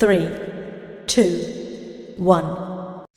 3, 2, 1.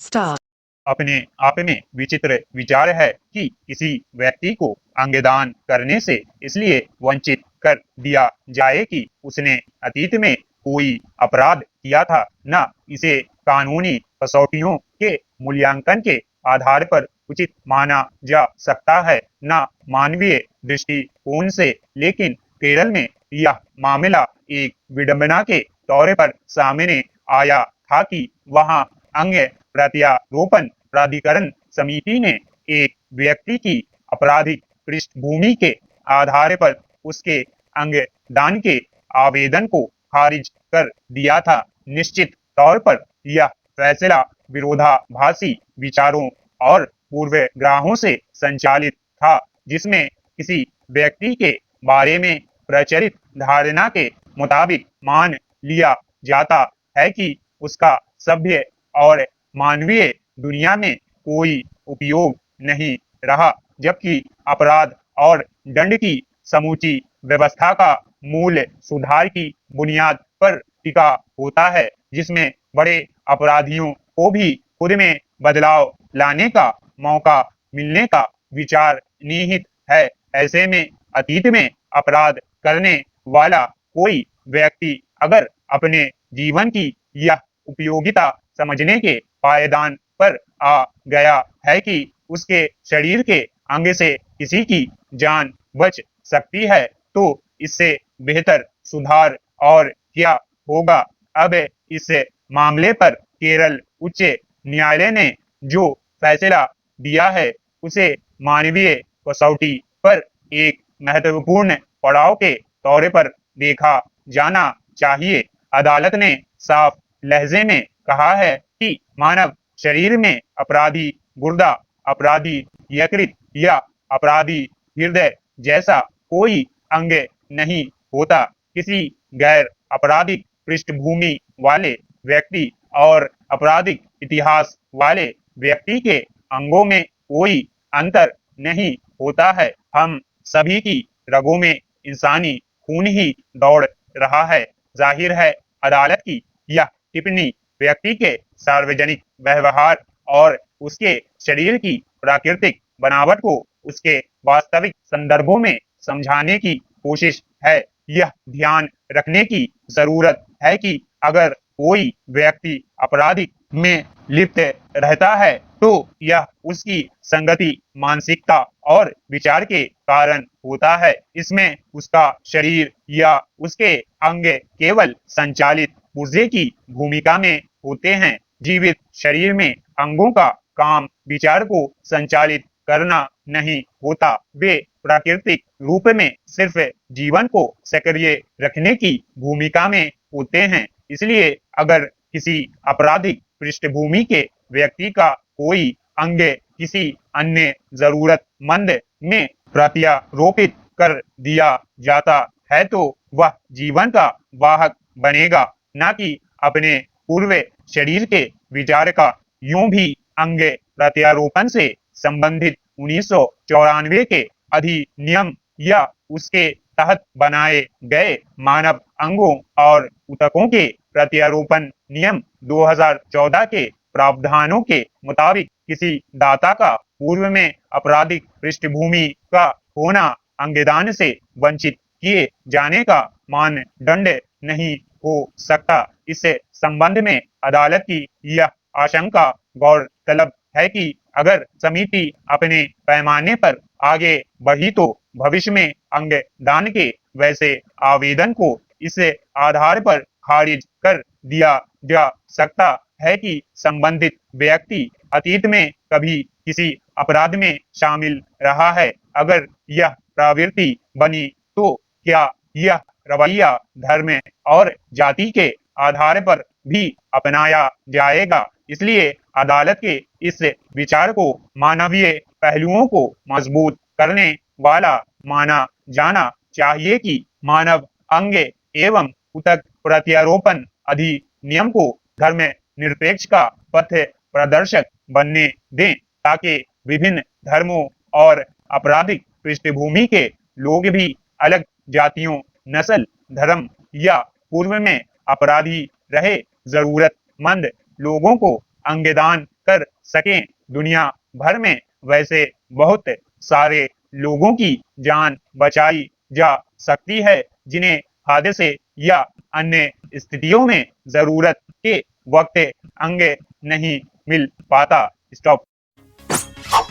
Start. अपने आप में विचित्र विचार है कि किसी व्यक्ति को अंगदान करने से इसलिए वंचित कर दिया जाए कि उसने अतीत में कोई अपराध किया था, न इसे कानूनी कसौटियों के मूल्यांकन के आधार पर उचित माना जा सकता है, न मानवीय दृष्टिकोण से। लेकिन केरल में यह मामला एक विडंबना के तौर पर सामने आया था कि वहां अंग प्रत्यारोपण प्राधिकरण समिति ने एक व्यक्ति की आपराधिक पृष्ठभूमि के आधार पर उसके अंगदान के आवेदन को खारिज कर दिया था। निश्चित तौर पर यह फैसला विरोधाभासी विचारों और पूर्वाग्रहों से संचालित था, जिसमें किसी व्यक्ति के बारे में प्रचलित धारणा के मुताबिक मान लिया जाता है कि उसका सभ्य और मानवीय दुनिया में कोई उपयोग नहीं रहा, जबकि अपराध और दंड की समूची व्यवस्था का मूल सुधार की बुनियाद पर टिका होता है, जिसमें बड़े अपराधियों को भी खुद में बदलाव लाने का मौका मिलने का विचार निहित है। ऐसे में अतीत में अपराध करने वाला कोई व्यक्ति अगर अपने जीवन की यह उपयोगिता समझने के पायदान पर आ गया है कि उसके शरीर के अंग से किसी की जान बच सकती है, तो इससे बेहतर सुधार और क्या होगा। अब इस मामले पर केरल उच्च न्यायालय ने जो फैसला दिया है उसे मानवीय कसौटी पर एक महत्वपूर्ण पड़ाव के तौर पर देखा जाना चाहिए। अदालत ने साफ लहजे में कहा है कि मानव शरीर में अपराधी गुर्दा, अपराधी यकृत या अपराधी हृदय जैसा कोई अंग नहीं होता। किसी गैर आपराधिक पृष्ठभूमि वाले व्यक्ति और आपराधिक इतिहास वाले व्यक्ति के अंगों में कोई अंतर नहीं होता है। हम सभी की रगों में इंसानी खून ही दौड़ रहा है। जाहिर है अदालत की यह टिप्पणी व्यक्ति के सार्वजनिक व्यवहार और उसके शरीर की प्राकृतिक बनावट को उसके वास्तविक संदर्भों में समझाने की कोशिश है। यह ध्यान रखने की जरूरत है कि अगर कोई व्यक्ति आपराधिक में लिप्त रहता है तो यह उसकी संगति, मानसिकता और विचार के कारण होता है। इसमें उसका शरीर या उसके अंग केवल संचालित पुर्जे की भूमिका में होते हैं। जीवित शरीर में अंगों का काम विचार को संचालित करना नहीं होता। वे प्राकृतिक रूप में सिर्फ जीवन को सक्रिय रखने की भूमिका में होते हैं। इसलिए अगर किसी आपराधिक पृष्ठभूमि के व्यक्ति का कोई अंग किसी अन्य जरूरतमंद में प्रत्यारोपित कर दिया जाता है तो वह जीवन का वाहक बनेगा, न कि अपने पूर्व शरीर के विचार का। यूं भी अंग प्रत्यारोपण से संबंधित 1994 के अधिनियम या उसके तहत बनाए गए मानव अंगों और ऊतकों के प्रत्यारोपण नियम 2014 के प्रावधानों के मुताबिक किसी दाता का पूर्व में आपराधिक पृष्ठभूमि का होना अंगदान से वंचित किए जाने का मानदंड नहीं हो सकता। इस संबंध में अदालत की यह आशंका गौरतलब है कि अगर समिति अपने पैमाने पर आगे बढ़ी तो भविष्य में अंगदान के वैसे आवेदन को इस आधार पर खारिज कर दिया जा सकता है कि संबंधित व्यक्ति अतीत में कभी किसी अपराध में शामिल रहा है। अगर यह प्रवृत्ति बनी तो क्या यह रवैया धर्म और जाति के आधार पर भी अपनाया जाएगा। इसलिए अदालत के इस विचार को मानवीय पहलुओं को मजबूत करने वाला माना जाना चाहिए कि मानव अंग एवं ऊतक प्रत्यारोपण अधिनियम को धर्म निरपेक्ष का पथ प्रदर्शक बनने दें, ताकि विभिन्न धर्मों और आपराधिक पृष्ठभूमि के लोग भी अलग जातियों, नस्ल, धर्म या पूर्व में अपराधी रहे जरूरतमंद लोगों को अंगदान कर सकें। दुनिया भर में वैसे बहुत सारे लोगों की जान बचाई जा सकती है जिन्हें हादसे या अन्य स्थितियों में जरूरत के वक्त अंग नहीं मिल पाता। Stop.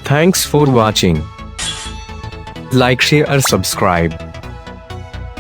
Thanks for watching. Like, share, subscribe.